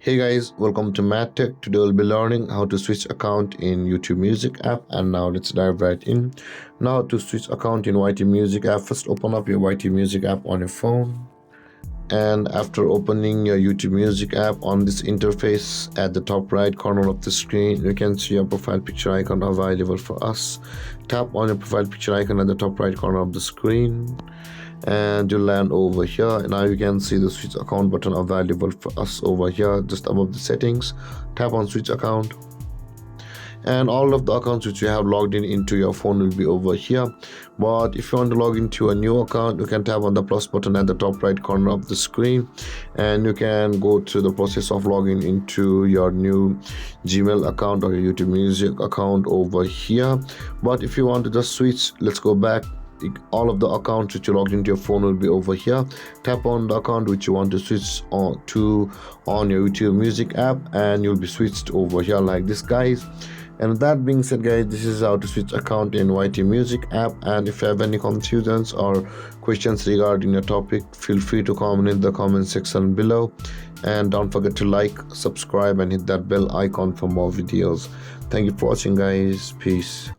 Hey guys, welcome to Matt Tech. Today we'll be learning how to switch account in YouTube Music app, and now let's dive right in. Now to switch account in YT Music app, first open up your YT Music app on your phone. And after opening your YouTube Music app, on this interface at the top right corner of the screen, you can see your profile picture icon available for us. Tap on your profile picture icon at the top right corner of the screen and you land over here. Now you can see the switch account button available for us over here just above the settings. Tap on switch account and all of the accounts which you have logged in into your phone will be over here. But if you want to log into a new account, you can tap on the plus button at the top right corner of the screen and you can go through the process of logging into your new Gmail account or your YouTube Music account over here. But if you want to just switch, let's go back. All of the accounts which you logged into your phone will be over here. Tap on the account which you want to switch on to on your YouTube Music app and you'll be switched over here like this, guys. And with that being said, guys, this is how to switch account in YT Music app. And if you have any confusions or questions regarding the topic, feel free to comment in the comment section below. And don't forget to like, subscribe and hit that bell icon for more videos. Thank you for watching, guys. Peace.